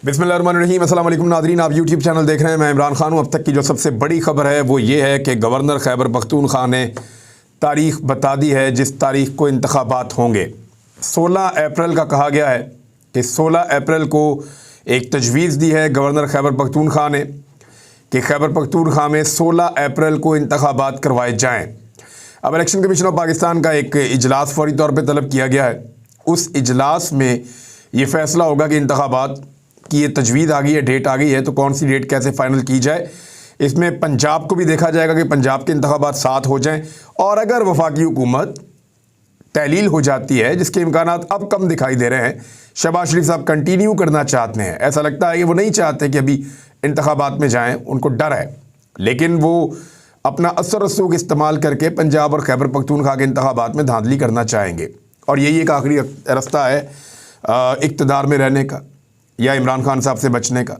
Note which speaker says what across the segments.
Speaker 1: बिस्मिल्लाहिर्रहमानिर्रहीम। अस्सलाम वालेकुम नाज़रीन, आप यूट्यूब चैनल देख रहे हैं। मैं इमरान खान हूँ। अब तक की जो सबसे बड़ी खबर है वो ये है कि गवर्नर खैबर पख्तूनख्वा ने तारीख़ बता दी है जिस तारीख़ को इंतखाबात होंगे। 16 अप्रैल का कहा गया है कि 16 अप्रैल को एक तजवीज़ दी है गवर्नर खैबर पख्तूनख्वा ने कि खैबर पख्तूनख्वा में 16 अप्रैल को इंतखाबात करवाए जाएँ। अब इलेक्शन कमीशन ऑफ पाकिस्तान का एक इजलास फौरी तौर पर तलब किया गया है। उस इजलास में ये फ़ैसला होगा कि इंतखाबात की ये तजवीज़ आ गई है, डेट आ गई है, तो कौन सी डेट कैसे फ़ाइनल की जाए। इसमें पंजाब को भी देखा जाएगा कि पंजाब के इंतखाबात साथ हो जाएं, और अगर वफाकी हुकूमत तहलील हो जाती है, जिसके इम्कानात अब कम दिखाई दे रहे हैं, शहबाज शरीफ साहब कंटिन्यू करना चाहते हैं। ऐसा लगता है कि वो नहीं चाहते कि अभी इंतखाबात में जाएँ, उनको डर है, लेकिन वो अपना असर रसूख इस्तेमाल करके पंजाब और खैबर पख्तूनख्वा के इंतखाबात में धांधली करना चाहेंगे। और यही एक आखिरी रास्ता है इक़्तिदार में रहने का या इमरान खान साहब से बचने का।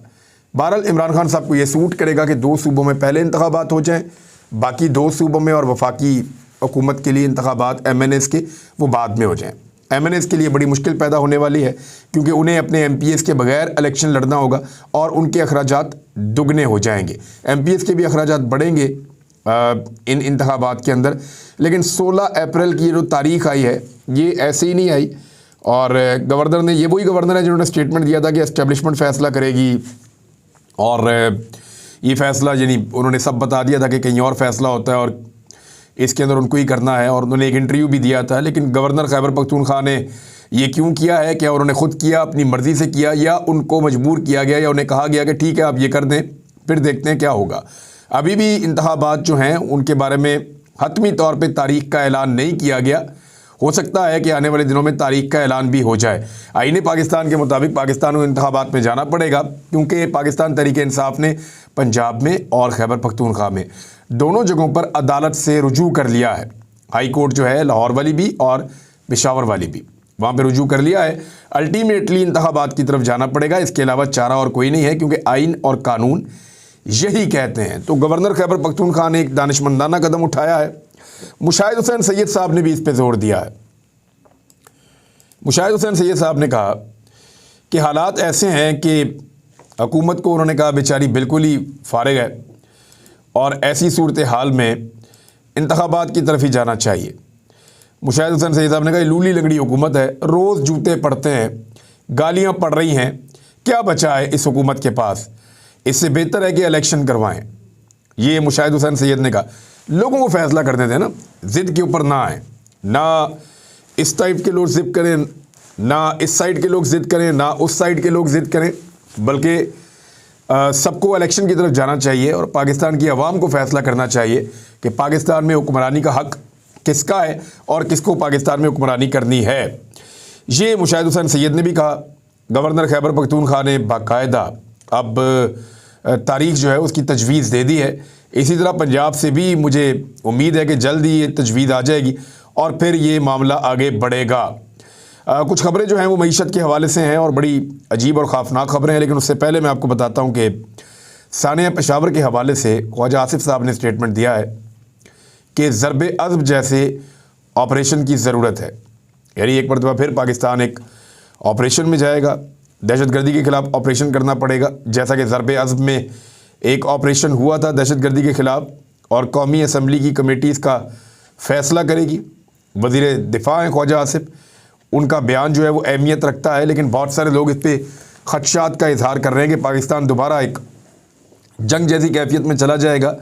Speaker 1: बहरहाल इमरान खान साहब को ये सूट करेगा कि 2 सूबों में पहले इंतखाबात हो जाएं, बाकी 2 सूबों में और वफाकी हुकूमत के लिए इंतखाबात MNAs के वो बाद में हो जाएं। MNAs के लिए बड़ी मुश्किल पैदा होने वाली है, क्योंकि उन्हें अपने MPs के बगैर इलेक्शन लड़ना होगा और उनके अखराजात दुगने हो जाएंगे। MPs के भी अखराजात बढ़ेंगे इन इंतखाबात के अंदर। लेकिन 16 अप्रैल की जो तारीख़ आई है ये ऐसे ही नहीं आई, और गवर्नर ने, ये वही गवर्नर है जिन्होंने स्टेटमेंट दिया था कि एस्टेब्लिशमेंट फ़ैसला करेगी, और ये फ़ैसला यानी उन्होंने सब बता दिया था कि कहीं और फ़ैसला होता है और इसके अंदर उनको ही करना है, और उन्होंने एक इंटरव्यू भी दिया था। लेकिन गवर्नर खैबर पख्तूनख्वा ने ये क्यों किया है? क्या उन्होंने ख़ुद किया, अपनी मर्ज़ी से किया, या उनको मजबूर किया गया, या उन्हें कहा गया कि ठीक है आप ये कर दें, फिर देखते हैं क्या होगा। अभी भी इंतखाबात जो हैं उनके बारे में हतमी तौर पर तारीख़ का ऐलान नहीं किया गया। हो सकता है कि आने वाले दिनों में तारीख़ का ऐलान भी हो जाए। आईने पाकिस्तान के मुताबिक पाकिस्तान को इंतखाबात में जाना पड़ेगा, क्योंकि पाकिस्तान तहरीक इंसाफ ने पंजाब में और खैबर पख्तूनख्वा में दोनों जगहों पर अदालत से रुजू कर लिया है। हाई कोर्ट जो है लाहौर वाली भी और पेशावर वाली भी, वहाँ पर रुजू कर लिया है। अल्टीमेटली इंतखाबात की तरफ जाना पड़ेगा, इसके अलावा चारा और कोई नहीं है, क्योंकि आइन और कानून यही कहते हैं। तो गवर्नर खैबर पख्तूनख्वा ने एक दानिशमंदाना कदम उठाया है। मुशाहिद हुसैन सैयद साहब ने भी इस पे जोर दिया है। मुशाहिद हुसैन सैयद साहब ने कहा कि हालात ऐसे हैं कि हुकूमत को, उन्होंने कहा, बेचारी बिल्कुल ही फारिग है, और ऐसी सूरत हाल में इंतखाबात की तरफ ही जाना चाहिए। मुशाहिद हुसैन सैयद साहब ने कहा लूली लंगड़ी हुकूमत है, रोज़ जूते पड़ते हैं, गालियाँ पड़ रही हैं, क्या बचा है इस हुकूमत के पास? इससे बेहतर है कि इलेक्शन करवाएं। ये मुशाहिद हुसैन सैयद ने कहा। लोगों को फैसला करने दें ना, ज़िद के ऊपर ना आए, ना इस टाइप के लोग ज़िद करें, ना इस साइड के लोग ज़िद करें, ना उस साइड के लोग ज़िद करें, बल्कि सबको इलेक्शन की तरफ जाना चाहिए और पाकिस्तान की आवाम को फ़ैसला करना चाहिए कि पाकिस्तान में हुक्मरानी का हक़ किसका है और किसको पाकिस्तान में हुक्मरानी करनी है। ये मुशाहिद हुसैन सैयद ने भी कहा। गवर्नर खैबर पख्तूनख्वा ने बाकायदा अब तारीख़ जो है उसकी तजवीज़ दे दी है। इसी तरह पंजाब से भी मुझे उम्मीद है कि जल्द ही ये तजवीज़ आ जाएगी और फिर ये मामला आगे बढ़ेगा। कुछ खबरें जो हैं वो मईशत के हवाले से हैं और बड़ी अजीब और ख़ौफनाक खबरें हैं, लेकिन उससे पहले मैं आपको बताता हूँ कि सानिया पेशावर के हवाले से ख्वाजा आसिफ साहब ने स्टेटमेंट दिया है कि ज़रबे अज़्ब जैसे ऑपरेशन की ज़रूरत है। यानी एक मरतबा फिर पाकिस्तान एक ऑपरेशन में जाएगा, दहशतगर्दी के ख़िलाफ़ ऑपरेशन करना पड़ेगा, जैसा कि ज़रबे अज़्ब में एक ऑपरेशन हुआ था दहशतगर्दी के ख़िलाफ़, और कौमी असम्बली की कमेटी इसका फ़ैसला करेगी। वज़ीर दिफ़ा हैं ख्वाजा आसिफ, उनका बयान जो है वो अहमियत रखता है, लेकिन बहुत सारे लोग इस पर ख़दशात का इज़हार कर रहे हैं कि पाकिस्तान दोबारा एक जंग जैसी कैफियत में चला जाएगा।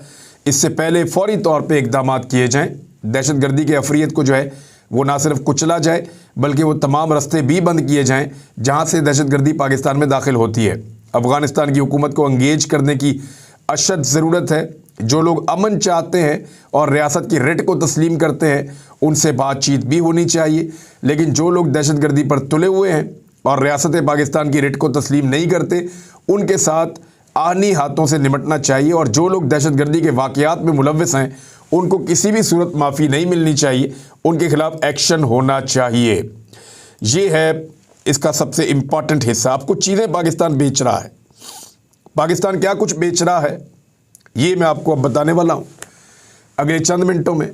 Speaker 1: इससे पहले फ़ौरी तौर पर इक़दाम किए जाएँ, दहशतगर्दी के अफरियत को जो है वो ना सिर्फ कुचला जाए, बल्कि वो तमाम रास्ते भी बंद किए जाएँ जहाँ से दहशतगर्दी पाकिस्तान में दाखिल होती है। अफ़गानिस्तान की हुकूमत को एंगेज करने की अशद ज़रूरत है। जो लोग अमन चाहते हैं और रियासत की रिट को तस्लीम करते हैं, उनसे बातचीत भी होनी चाहिए, लेकिन जो लोग दहशतगर्दी पर तुले हुए हैं और रियासत पाकिस्तान की रिट को तस्लीम नहीं करते, उनके साथ आनी हाथों से निपटना चाहिए। और जो लोग दहशतगर्दी के वाक़यात में मुलव्वस हैं, उनको किसी भी सूरत माफ़ी नहीं मिलनी चाहिए, उनके ख़िलाफ़ एक्शन होना चाहिए। ये है इसका सबसे इम्पॉर्टेंट हिस्सा। अब कुछ चीज़ें पाकिस्तान बेच रहा है। पाकिस्तान क्या कुछ बेच रहा है ये मैं आपको अब बताने वाला हूँ अगले चंद मिनटों में,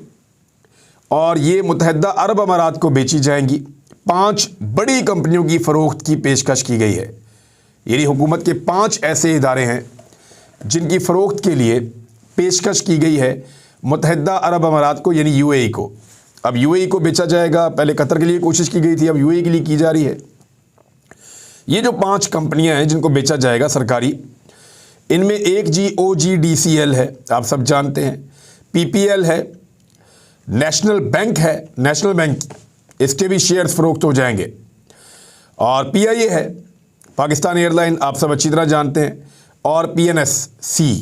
Speaker 1: और ये मुत्तहिदा अरब अमारात को बेची जाएंगी। 5 बड़ी कंपनियों की फ़रोख्त की पेशकश की गई है। यानी हुकूमत के 5 ऐसे इदारे हैं जिनकी फ़रोख्त के लिए पेशकश की गई है मुत्तहिदा अरब अमारात को, यानी यूएई को। अब यूएई को बेचा जाएगा। पहले कतर के लिए कोशिश की गई थी, अब यूएई के लिए की जा रही है। ये जो 5 कंपनियां हैं जिनको बेचा जाएगा सरकारी, इनमें एक OGDCL है, आप सब जानते हैं, PPL है, नेशनल बैंक है, नेशनल बैंक इसके भी शेयर्स फ़रोख्त हो जाएंगे, और PIA है, पाकिस्तान एयरलाइन, आप सब अच्छी तरह जानते हैं, और PNSC।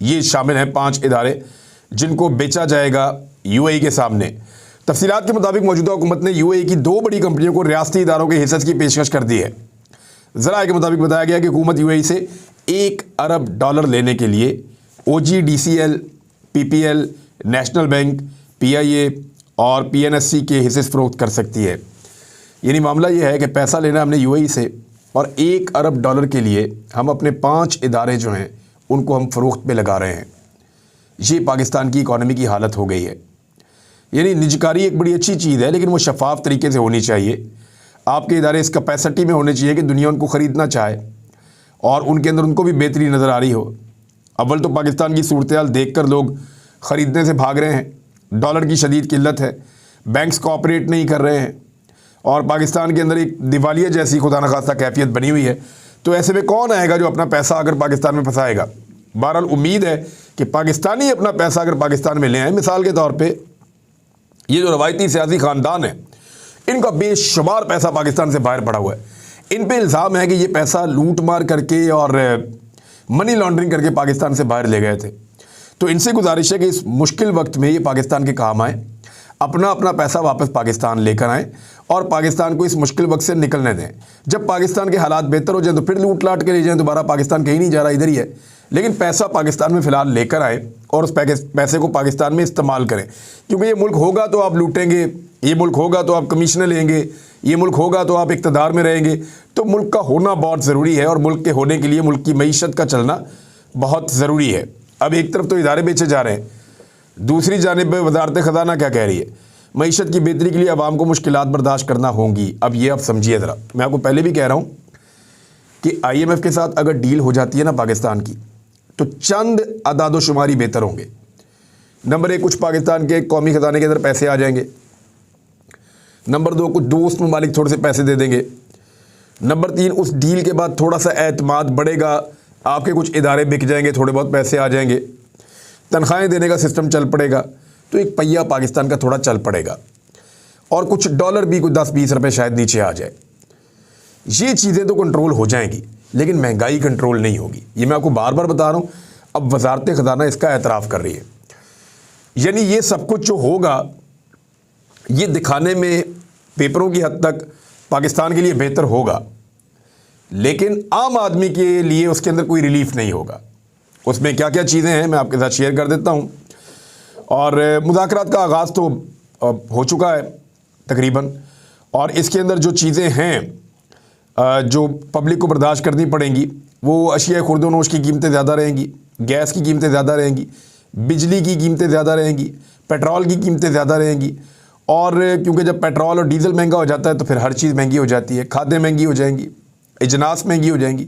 Speaker 1: ये शामिल हैं 5 इदारे जिनको बेचा जाएगा यूएई के सामने। तफसीलात के मुताबिक मौजूदा हुकूमत ने यूएई की 2 बड़ी कंपनियों को रियासती इदारों के हिस्से की पेशकश कर दी है। ज़राए के मुताबिक बताया गया कि हुकूमत यूएई से $1 अरब लेने के लिए OGDCL, PPL, national bank, PIA और PNSC के हिस्से फ़रोख्त कर सकती है। यानी मामला ये है कि पैसा लेना हमने यूएई से, और $1 अरब के लिए हम अपने 5 इदारे जो हैं उनको हम फ़रोख्त पे लगा रहे हैं। ये पाकिस्तान की इकॉनमी की हालत हो गई है। यानी निजकारी एक बड़ी अच्छी चीज़ है, लेकिन वो शफाफ तरीके से होनी चाहिए। आपके इदारे इस कैपेसिटी में होने चाहिए कि दुनिया उनको ख़रीदना चाहे और उनके अंदर उनको भी बेहतरी नज़र आ रही हो। अव्वल तो पाकिस्तान की सूरत हाल देख कर लोग ख़रीदने से भाग रहे हैं। डॉलर की शदीद किल्लत है, बैंक्स कोऑपरेट नहीं कर रहे हैं, और पाकिस्तान के अंदर एक दिवालिया जैसी खुदा न खास्ता कैफियत बनी हुई है। तो ऐसे में कौन आएगा जो अपना पैसा अगर पाकिस्तान में फंसाएगा? बहरहाल उम्मीद है कि पाकिस्तानी अपना पैसा अगर पाकिस्तान में ले आए। मिसाल के तौर पे ये जो रवायती सियासी ख़ानदान है, इनका बेशुमार पैसा पाकिस्तान से बाहर पड़ा हुआ है। इन पे इल्ज़ाम है कि ये पैसा लूट मार करके और मनी लॉन्ड्रिंग करके पाकिस्तान से बाहर ले गए थे। तो इनसे गुजारिश है कि इस मुश्किल वक्त में ये पाकिस्तान के काम आए, अपना पैसा वापस पाकिस्तान लेकर आएँ और पाकिस्तान को इस मुश्किल वक्त से निकलने दें। जब पाकिस्तान के हालात बेहतर हो जाए तो फिर लूट लाट के ले जाएँ। दोबारा पाकिस्तान कहीं नहीं जा रहा, इधर ही है। लेकिन पैसा पाकिस्तान में फ़िलहाल लेकर आए और उस पैसे को पाकिस्तान में इस्तेमाल करें, क्योंकि ये मुल्क होगा तो आप लूटेंगे, ये मुल्क होगा तो आप कमीशनें लेंगे, ये मुल्क होगा तो आप इक़्तिदार में रहेंगे। तो मुल्क का होना बहुत ज़रूरी है, और मुल्क के होने के लिए मुल्क की मईशत का चलना बहुत ज़रूरी है। अब एक तरफ तो इदारे बेचे जा रहे हैं, दूसरी जानिब वज़ारत ख़ज़ाना क्या कह रही है? मईशत की बेहतरी के लिए आवाम को मुश्किलात बर्दाश्त करना होंगी। अब ये आप समझिए ज़रा, मैं आपको पहले भी कह रहा हूँ कि IMF के साथ अगर डील हो जाती है ना पाकिस्तान की, तो चंद अदाद शुमारी बेहतर होंगे। नंबर 1, कुछ पाकिस्तान के कौमी ख़जाने के अंदर पैसे आ जाएंगे। नंबर 2, कुछ दोस्त ममालिक थोड़े से पैसे दे देंगे। नंबर 3, उस डील के बाद थोड़ा सा एतमाद बढ़ेगा, आपके कुछ इदारे बिक जाएंगे, थोड़े बहुत पैसे आ जाएंगे, तनख्वाहें देने का सिस्टम चल पड़ेगा, तो एक पहिया पाकिस्तान का थोड़ा चल पड़ेगा, और कुछ डॉलर भी कुछ 10-20 रुपये शायद नीचे आ जाए। ये चीज़ें तो कंट्रोल हो जाएंगी, लेकिन महंगाई कंट्रोल नहीं होगी। ये मैं आपको बार बार बता रहा हूँ। अब वज़ारत ख़ज़ाना इसका एतराफ़ कर रही है। यानी ये सब कुछ जो होगा, ये दिखाने में पेपरों की हद तक पाकिस्तान के लिए बेहतर होगा, लेकिन आम आदमी के लिए उसके अंदर कोई रिलीफ नहीं होगा। उसमें क्या क्या चीज़ें हैं मैं आपके साथ शेयर कर देता हूँ। और मुज़ाकरात का आगाज़ तो हो चुका है तकरीबन, और इसके अंदर जो चीज़ें हैं जो पब्लिक को बर्दाश्त करनी पड़ेंगी, वो अशिया खुर्दोनोश की कीमतें ज़्यादा रहेंगी, गैस की कीमतें ज़्यादा रहेंगी, बिजली की कीमतें ज़्यादा रहेंगी, पेट्रोल की कीमतें ज़्यादा रहेंगी। और क्योंकि जब पेट्रोल और डीज़ल महंगा हो जाता है तो फिर हर चीज़ महंगी हो जाती है। खादें महंगी हो जाएंगी, इजनास महंगी हो जाएंगी,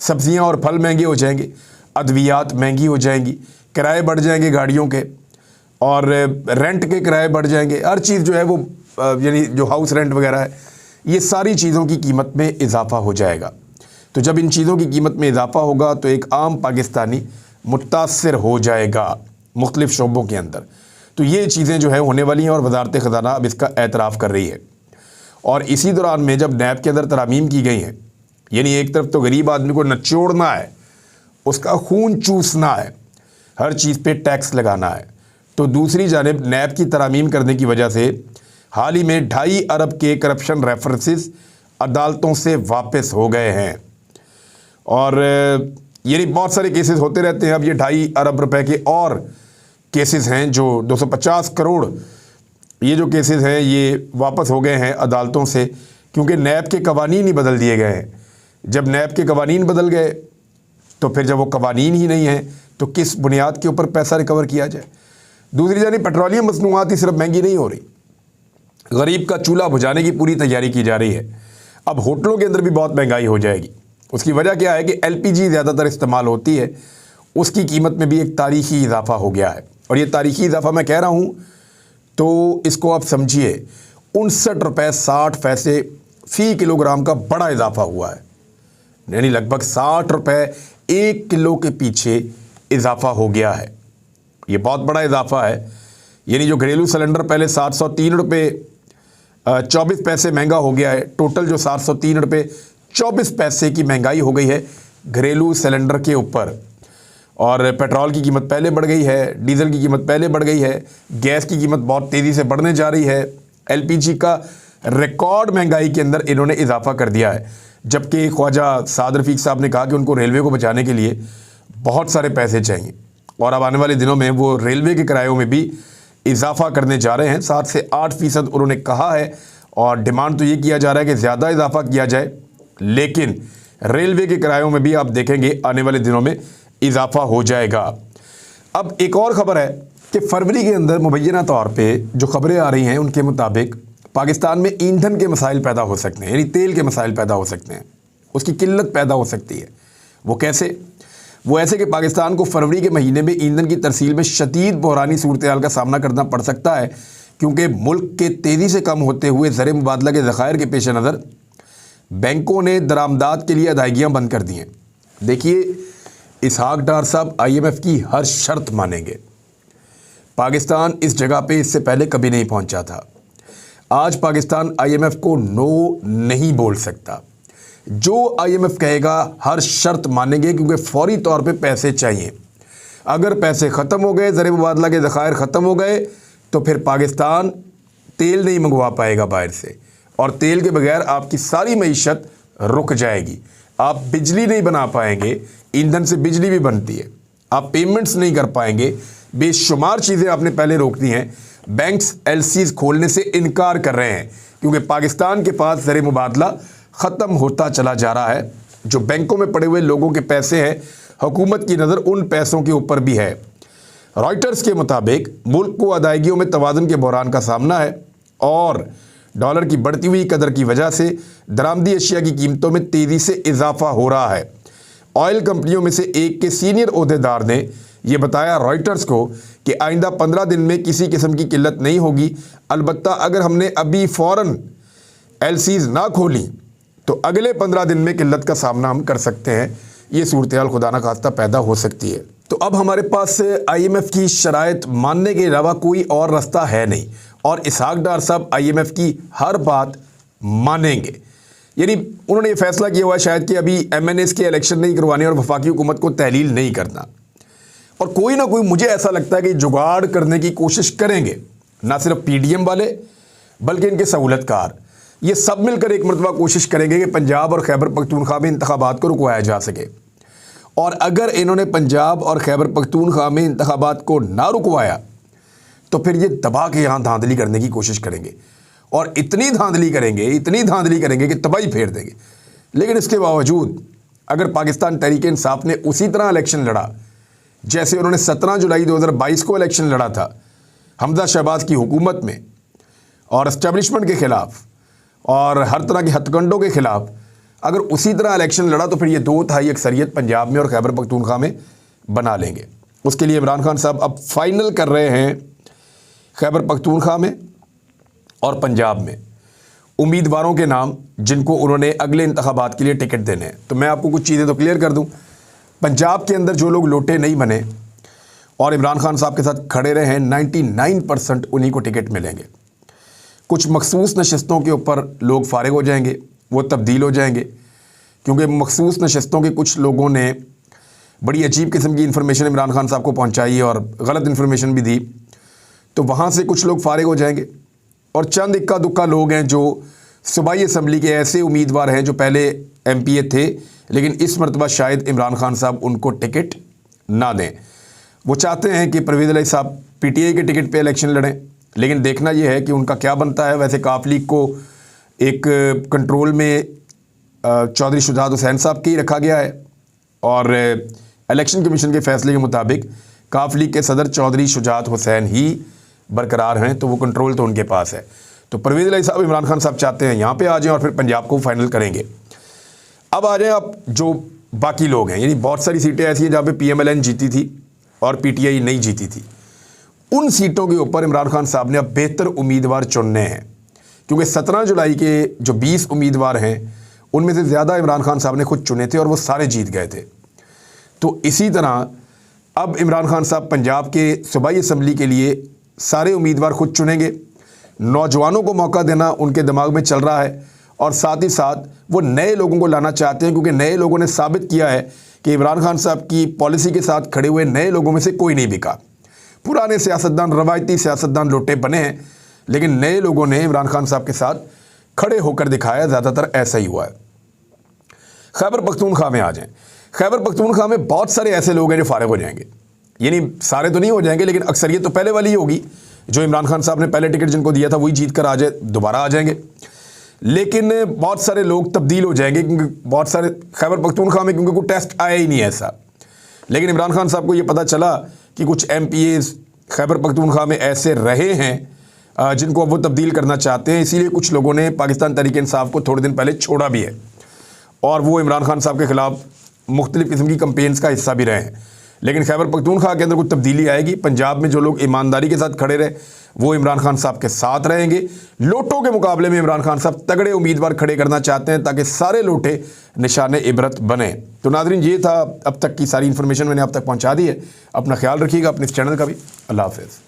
Speaker 1: सब्ज़ियाँ और फल महंगे हो जाएंगे, अद्वियात महंगी हो जाएंगी, किराए बढ़ जाएंगे गाड़ियों के, और रेंट के किराए बढ़ जाएंगे। हर चीज़ जो है वो यानी जो हाउस रेंट वगैरह है, ये सारी चीज़ों की कीमत में इजाफ़ा हो जाएगा। तो जब इन चीज़ों की कीमत में इजाफ़ा होगा तो एक आम पाकिस्तानी मुतासर हो जाएगा मुख्तलिफ़ शोबों के अंदर। तो ये चीज़ें जो है होने वाली हैं, और वज़ारत ख़ज़ाना अब इसका एतराफ़ कर रही है। और इसी दौरान में जब नैब के अंदर तरामीम की गई हैं, यानी एक तरफ तो गरीब आदमी को नचोड़ना है, उसका खून चूसना है, हर चीज़ पे टैक्स लगाना है, तो दूसरी जानिब नैब की तरामीम करने की वजह से हाल ही में 2.5 अरब के करप्शन रेफरेंसेस अदालतों से वापस हो गए हैं। और यानी बहुत सारे केसेस होते रहते हैं। अब ये 2.5 अरब रुपए के और केसेस हैं, जो 250 करोड़ ये जो केसेस हैं ये वापस हो गए हैं अदालतों से, क्योंकि नैब के कवानीन ही बदल दिए गए हैं। जब नैब के कवानीन बदल गए तो फिर जब वो कवानीन ही नहीं हैं तो किस बुनियाद के ऊपर पैसा रिकवर किया जाए। दूसरी जानी पेट्रोलियम मसनूआत ही सिर्फ महंगी नहीं हो रही, गरीब का चूल्हा बुझाने की पूरी तैयारी की जा रही है। अब होटलों के अंदर भी बहुत महंगाई हो जाएगी। उसकी वजह क्या है कि एलपीजी ज़्यादातर इस्तेमाल होती है, उसकी कीमत में भी एक तारीखी इजाफा हो गया है। और ये तारीखी इजाफा मैं कह रहा हूँ तो इसको आप समझिए, 59 रुपये 60 पैसे फ़ी किलोग्राम का बड़ा इजाफा हुआ है, यानी लगभग 60 रुपये 1 किलो के पीछे इजाफा हो गया है। ये बहुत बड़ा इजाफा है। यानी जो घरेलू सिलेंडर पहले 703 रुपये 24 पैसे महंगा हो गया है, टोटल जो 703 रुपये 24 पैसे की महंगाई हो गई है घरेलू सिलेंडर के ऊपर। और पेट्रोल की कीमत पहले बढ़ गई है, डीजल की कीमत पहले बढ़ गई है, गैस की कीमत बहुत तेज़ी से बढ़ने जा रही है, एलपीजी का रिकॉर्ड महंगाई के अंदर इन्होंने इजाफा कर दिया है। जबकि ख्वाजा साद रफ़ीक साहब ने कहा कि उनको रेलवे को बचाने के लिए बहुत सारे पैसे चाहिए और अब आने वाले दिनों में वो रेलवे के किरायों में भी इजाफा करने जा रहे हैं। 7 से 8% उन्होंने कहा है और डिमांड तो ये किया जा रहा है कि ज़्यादा इजाफा किया जाए, लेकिन रेलवे के किरायों में भी आप देखेंगे आने वाले दिनों में इजाफा हो जाएगा। अब एक और ख़बर है कि फरवरी के अंदर मुबैना तौर पे जो खबरें आ रही हैं उनके मुताबिक पाकिस्तान में ईंधन के मसाइल पैदा हो सकते हैं, यानी तेल के मसाइल पैदा हो सकते हैं, उसकी किल्लत पैदा हो सकती है। वो कैसे? वो ऐसे कि पाकिस्तान को फरवरी के महीने में ईंधन की तरसील में शदीद बहरानी सूरत हाल का सामना करना पड़ सकता है, क्योंकि मुल्क के तेज़ी से कम होते हुए ज़र मुबादला के ज़खायर के पेश नज़र बैंकों ने दरामदात के लिए अदायगियाँ बंद कर दी हैं। देखिए, इसहाक डार साहब IMF की हर शर्त मानेंगे। पाकिस्तान इस जगह पे इससे पहले कभी नहीं पहुंचा था। आज पाकिस्तान IMF को नो नहीं बोल सकता। जो IMF कहेगा हर शर्त मानेंगे, क्योंकि फौरी तौर पे पैसे चाहिए। अगर पैसे ख़त्म हो गए, ज़र मुबादला के ज़खायर ख़त्म हो गए, तो फिर पाकिस्तान तेल नहीं मंगवा पाएगा बाहर से, और तेल के बगैर आपकी सारी मईशत रुक जाएगी। आप बिजली नहीं बना पाएंगे, ईंधन से बिजली भी बनती है, आप पेमेंट्स नहीं कर पाएंगे, बेशुमार चीज़ें आपने पहले रोक दी हैं। बैंक्स LCs खोलने से इनकार कर रहे हैं, क्योंकि पाकिस्तान के पास ज़र मुबादला ख़त्म होता चला जा रहा है। जो बैंकों में पड़े हुए लोगों के पैसे हैं, हुकूमत की नज़र उन पैसों के ऊपर भी है। रॉयटर्स के मुताबिक मुल्क को अदायगियों में तवाज़ुन के बहरान का सामना है और डॉलर की बढ़ती हुई कदर की वजह से दरामदी अशिया की कीमतों में तेज़ी से इजाफा हो रहा है। ऑयल कंपनियों में से एक के सीनियर ओहदेदार ने यह बताया रॉयटर्स को कि आइंदा 15 दिन में किसी किस्म की किल्लत नहीं होगी, अलबत्ता अगर हमने अभी फ़ौरन LCs ना खोली तो अगले 15 दिन में किल्लत का सामना हम कर सकते हैं। ये सूरत हाल खुदा न खास्ता पैदा हो सकती है। तो अब हमारे पास IMF की शराइत मानने के अलावा कोई और रास्ता है नहीं, और इसहाक डार साहब IMF की हर बात मानेंगे। यानी उन्होंने ये फैसला किया हुआ है शायद कि अभी MNAs के इलेक्शन नहीं करवाने और वफाकी हुकूमत को तहलील नहीं करना, और कोई ना कोई मुझे ऐसा लगता है कि जुगाड़ करने की कोशिश करेंगे। ना सिर्फ PDM वाले बल्कि इनके सहूलतकार, ये सब मिलकर एक मरतबा कोशिश करेंगे कि पंजाब और खैबर पख्तूनख्वा में इंतखाबात को रुकवाया जा सके। और अगर इन्होंने पंजाब और खैबर पख्तूनख्वा में इंतखाबात को ना रुकवाया तो फिर ये दबा के यहाँ धांधली करने की कोशिश करेंगे, और इतनी धांधली करेंगे कि तबाही फेर देंगे। लेकिन इसके बावजूद अगर पाकिस्तान तहरीक इंसाफ ने उसी तरह इलेक्शन लड़ा जैसे उन्होंने 17 जुलाई 2022 को इलेक्शन लड़ा था हमजा शहबाज की हुकूमत में, और एस्टेब्लिशमेंट के ख़िलाफ़ और हर तरह के हथकंडों के ख़िलाफ़ अगर उसी तरह इलेक्शन लड़ा तो फिर ये 2/3 अक्सरियत पंजाब में और खैबर पख्तूनख्वा में बना लेंगे। उसके लिए इमरान खान साहब अब फाइनल कर रहे हैं खैबर पख्तूनख्वा में और पंजाब में उम्मीदवारों के नाम, जिनको उन्होंने अगले इंतखाबात के लिए टिकट देने हैं। तो मैं आपको कुछ चीज़ें तो क्लियर कर दूं। पंजाब के अंदर जो लोग लोटे नहीं बने और इमरान खान साहब के साथ खड़े रहे हैं, 99% उन्हीं को टिकट मिलेंगे। कुछ मखसूस नशस्तों के ऊपर लोग फारिग हो जाएंगे, वो तब्दील हो जाएंगे, क्योंकि मखसूस नशस्तों के कुछ लोगों ने बड़ी अजीब किस्म की इन्फॉर्मेशन इमरान खान साहब को पहुंचाई और गलत इन्फॉर्मेशन भी दी, तो वहाँ से कुछ लोग फारिग हो जाएंगे। और चंद इक्का दुक्का लोग हैं जो सूबाई असम्बली के ऐसे उम्मीदवार हैं जो पहले MPA थे, लेकिन इस मरतबा शायद इमरान खान साहब उनको टिकट ना दें। वो चाहते हैं कि परवेज़ इलाही साहब PTI के टिकट पे इलेक्शन लड़ें, लेकिन देखना यह है कि उनका क्या बनता है। वैसे काफ लीग को एक कंट्रोल में चौधरी शुजात हुसैन साहब के ही रखा गया है, और इलेक्शन कमीशन के फैसले के मुताबिक काफ लीग के सदर चौधरी शुजात हुसैन ही बरकरार हैं, तो वो कंट्रोल तो उनके पास है। तो परवेज़ इलाही साहब इमरान खान साहब चाहते हैं यहाँ पे आ जाएं और फिर पंजाब को फाइनल करेंगे। अब आ जाए आप जो बाकी लोग हैं, यानी बहुत सारी सीटें ऐसी हैं जहाँ पे PMLN जीती थी और PTI नहीं जीती थी। उन सीटों के ऊपर इमरान खान साहब ने अब बेहतर उम्मीदवार चुनने हैं, क्योंकि 17 जुलाई के जो 20 उम्मीदवार हैं उनमें से ज़्यादा इमरान खान साहब ने खुद चुने थे और वो सारे जीत गए थे। तो इसी तरह अब इमरान खान साहब पंजाब के सूबाई असम्बली के लिए सारे उम्मीदवार खुद चुनेंगे। नौजवानों को मौका देना उनके दिमाग में चल रहा है और साथ ही साथ वो नए लोगों को लाना चाहते हैं, क्योंकि नए लोगों ने साबित किया है कि इमरान खान साहब की पॉलिसी के साथ खड़े हुए नए लोगों में से कोई नहीं बिका। पुराने सियासतदान, रवायती सियासतदान लोटे बने हैं, लेकिन नए लोगों ने इमरान खान साहब के साथ खड़े होकर दिखाया। ज़्यादातर ऐसा ही हुआ है। खैबर पख्तूनख्वा में आ जाएं। खैबर पख्तूनख्वा में बहुत सारे ऐसे लोग हैं जो फारिग हो जाएंगे, यानी सारे तो नहीं हो जाएंगे, लेकिन अक्सरियत तो पहले वाली ही होगी। जो इमरान खान साहब ने पहले टिकट जिनको दिया था वही जीत कर आ जाए, दोबारा आ जाएंगे। लेकिन बहुत सारे लोग तब्दील हो जाएंगे, क्योंकि बहुत सारे खैबर पख्तूनख्वा में क्योंकि कोई टेस्ट आया ही नहीं ऐसा। लेकिन इमरान खान साहब को ये पता चला कि कुछ MPAs खैबर पख्तूनख्वा में ऐसे रहे हैं जिनको अब वो तब्दील करना चाहते हैं, इसीलिए कुछ लोगों ने पाकिस्तान तहरीक इंसाफ को थोड़े दिन पहले छोड़ा भी है और वो इमरान खान साहब के ख़िलाफ़ मुख्तलिफ़ किस्म की कंपेन्स का हिस्सा भी रहे हैं। लेकिन खैबर पख्तूनख्वा के अंदर कुछ तब्दीली आएगी। पंजाब में जो लोग ईमानदारी के साथ खड़े रहे वो इमरान खान साहब के साथ रहेंगे। लोटों के मुकाबले में इमरान खान साहब तगड़े उम्मीदवार खड़े करना चाहते हैं ताकि सारे लोटे निशाने इबरत बने। तो नाज़रीन, ये था अब तक की सारी इन्फॉर्मेशन मैंने आप तक पहुँचा दी है। अपना ख्याल रखिएगा, अपने इस चैनल का भी। अल्लाह हाफ़िज़।